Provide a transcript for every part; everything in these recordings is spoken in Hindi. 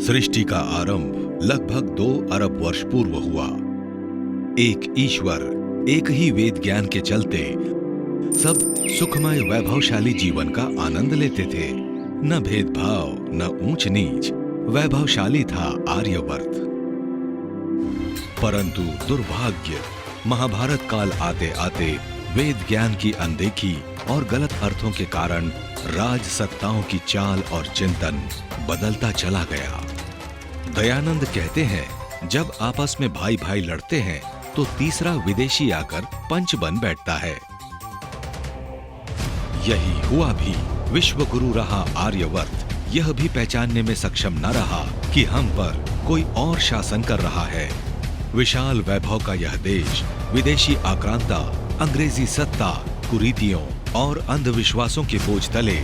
सृष्टि का आरंभ लगभग 2 अरब वर्ष पूर्व हुआ। एक ईश्वर, एक ही वेद ज्ञान के चलते सब सुखमय वैभवशाली जीवन का आनंद लेते थे। न भेदभाव, न ऊंच नीच, वैभवशाली था आर्यवर्त। परंतु दुर्भाग्य, महाभारत काल आते आते वेद ज्ञान की अनदेखी और गलत अर्थों के कारण राज सत्ताओं की चाल और चिंतन बदलता चला गया। दयानंद कहते हैं, जब आपस में भाई भाई लड़ते हैं तो तीसरा विदेशी आकर पंच बन बैठता है। यही हुआ भी। विश्व गुरु रहा आर्यवर्त यह भी पहचानने में सक्षम न रहा कि हम पर कोई और शासन कर रहा है। विशाल वैभव का यह देश विदेशी आक्रांता, अंग्रेजी सत्ता, कुरीतियों और अंधविश्वासों के बोझ तले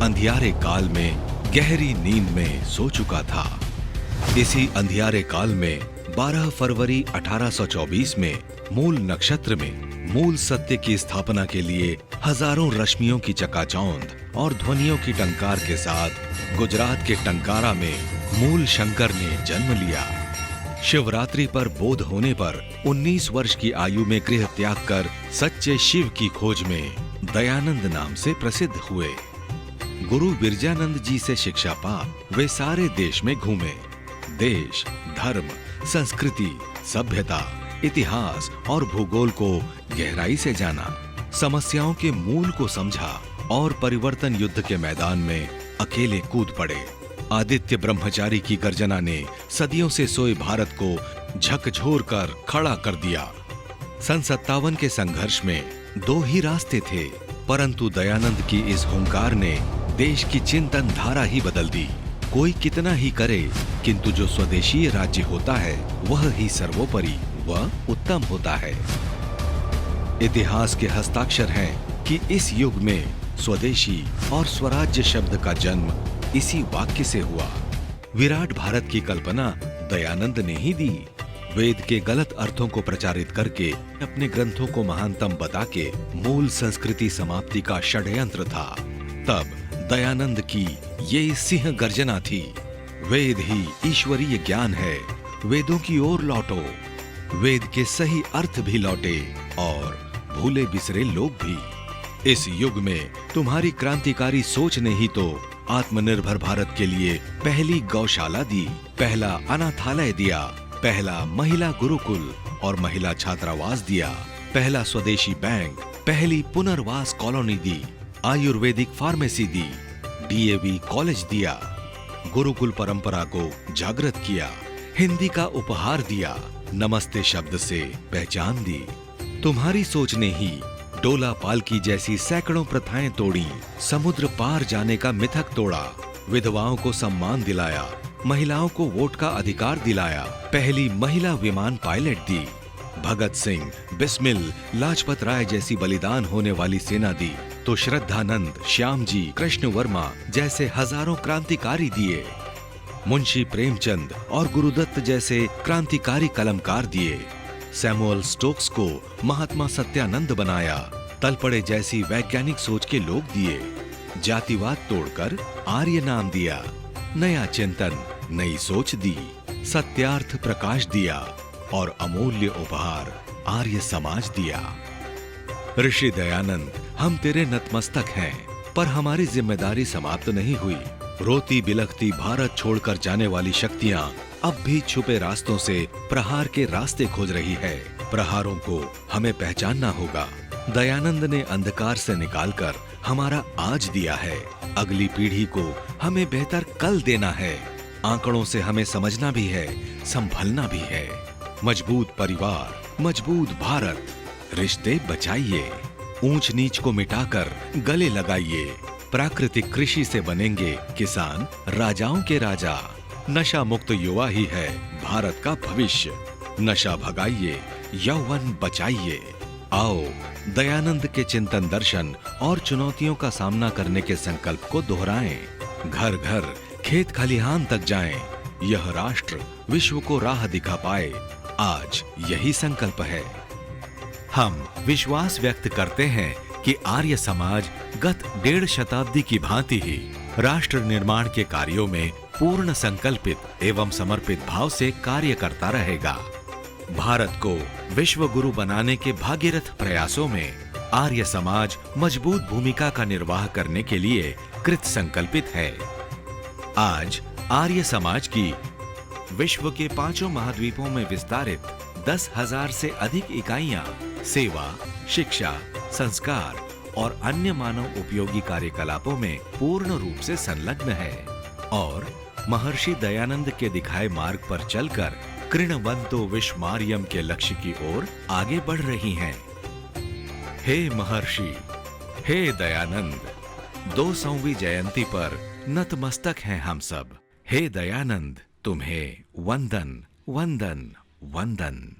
अंधियारे काल में गहरी नींद में सो चुका था। इसी अंधियारे काल में 12 फरवरी 1824 में मूल नक्षत्र में मूल सत्य की स्थापना के लिए हजारों रश्मियों की चकाचौंध और ध्वनियों की टंकार के साथ गुजरात के टंकारा में मूल शंकर ने जन्म लिया। शिवरात्रि पर बोध होने पर 19 वर्ष की आयु में गृह त्याग कर सच्चे शिव की खोज में दयानंद नाम से प्रसिद्ध हुए। गुरु विरजानंद जी से शिक्षा पा वे सारे देश में घूमे। देश, धर्म, संस्कृति, सभ्यता, इतिहास और भूगोल को गहराई से जाना, समस्याओं के मूल को समझा और परिवर्तन युद्ध के मैदान में अकेले कूद पड़े। आदित्य ब्रह्मचारी की गर्जना ने सदियों से सोए भारत को झकझोर कर खड़ा कर दिया। सन 57 के संघर्ष में 2 ही रास्ते थे, परंतु दयानंद की इस हुंकार ने देश की चिंतन धारा ही बदल दी। कोई कितना ही करे, किंतु जो स्वदेशी राज्य होता है वह ही सर्वोपरि, वह उत्तम होता है। इतिहास के हस्ताक्षर हैं कि इस युग में स्वदेशी और स्वराज्य शब्द का जन्म इसी वाक्य से हुआ। विराट भारत की कल्पना दयानंद ने ही दी। वेद के गलत अर्थों को प्रचारित करके अपने ग्रंथों को महानतम बता के मूल संस्कृति समाप्ति का षड्यंत्र था। तब दयानंद की ये सिंह गर्जना थी, वेद ही ईश्वरीय ज्ञान है, वेदों की ओर लौटो। वेद के सही अर्थ भी लौटे और भूले बिसरे लोग भी। इस युग में तुम्हारी क्रांतिकारी सोच ने ही तो आत्मनिर्भर भारत के लिए पहली गौशाला दी, पहला अनाथालय दिया, पहला महिला गुरुकुल और महिला छात्रावास दिया, पहला स्वदेशी बैंक, पहली पुनर्वास कॉलोनी दी, आयुर्वेदिक फार्मेसी दी, डीएवी कॉलेज दिया, गुरुकुल परंपरा को जागृत किया, हिंदी का उपहार दिया, नमस्ते शब्द से पहचान दी। तुम्हारी सोच ने ही डोला पालकी जैसी सैकड़ों प्रथाएं तोड़ी, समुद्र पार जाने का मिथक तोड़ा, विधवाओं को सम्मान दिलाया, महिलाओं को वोट का अधिकार दिलाया, पहली महिला विमान पायलट दी, भगत सिंह, बिस्मिल, लाजपत राय जैसी बलिदान होने वाली सेना दी, तो श्रद्धानंद, श्याम जी, कृष्ण वर्मा जैसे हजारों क्रांतिकारी दिए, मुंशी प्रेमचंद और गुरुदत्त जैसे क्रांतिकारी कलमकार दिए, सैमुअल स्टोक्स को महात्मा सत्यानंद बनाया, तलपड़े जैसी वैज्ञानिक सोच के लोग दिए, जातिवाद तोड़कर आर्य नाम दिया, नया चिंतन, नई सोच दी, सत्यार्थ प्रकाश दिया और अमूल्य उपहार आर्य समाज दिया। ऋषि दयानंद, हम तेरे नतमस्तक हैं, पर हमारी जिम्मेदारी समाप्त नहीं हुई। रोती बिलखती भारत छोड़कर जाने वाली शक्तियां अब भी छुपे रास्तों से प्रहार के रास्ते खोज रही है। प्रहारों को हमें पहचानना होगा। दयानंद ने अंधकार से निकालकर हमारा आज दिया है। अगली पीढ़ी को हमें बेहतर कल देना है। आंकड़ों से हमें समझना भी है, संभलना भी है। मजबूत परिवार, मजबूत भारत। रिश्ते बचाइए, ऊंच नीच को मिटाकर गले लगाइए। प्राकृतिक कृषि से बनेंगे किसान राजाओं के राजा। नशा मुक्त युवा ही है भारत का भविष्य। नशा भगाइए, यौवन बचाइए। आओ दयानंद के चिंतन दर्शन और चुनौतियों का सामना करने के संकल्प को दोहराएं। घर घर, खेत खलिहान तक जाएं। यह राष्ट्र विश्व को राह दिखा पाए, आज यही संकल्प है। हम विश्वास व्यक्त करते हैं कि आर्य समाज गत 1.5 शताब्दी की भांति ही राष्ट्र निर्माण के कार्यों में पूर्ण संकल्पित एवं समर्पित भाव से कार्य करता रहेगा। भारत को विश्व गुरु बनाने के भागीरथ प्रयासों में आर्य समाज मजबूत भूमिका का निर्वाह करने के लिए कृत संकल्पित है। आज आर्य समाज की विश्व के 5 महाद्वीपों में विस्तारित 10,000 से अधिक इकाइयां सेवा, शिक्षा, संस्कार और अन्य मानव उपयोगी कार्यकलापों में पूर्ण रूप से संलग्न है और महर्षि दयानंद के दिखाए मार्ग पर चलकर कृणवंतो विश्वमार्यम के लक्ष्य की ओर आगे बढ़ रही हैं। हे महर्षि, हे दयानंद, 200वीं जयंती पर नतमस्तक हैं हम सब। हे दयानंद, तुम्हें वंदन, वंदन, वंदन।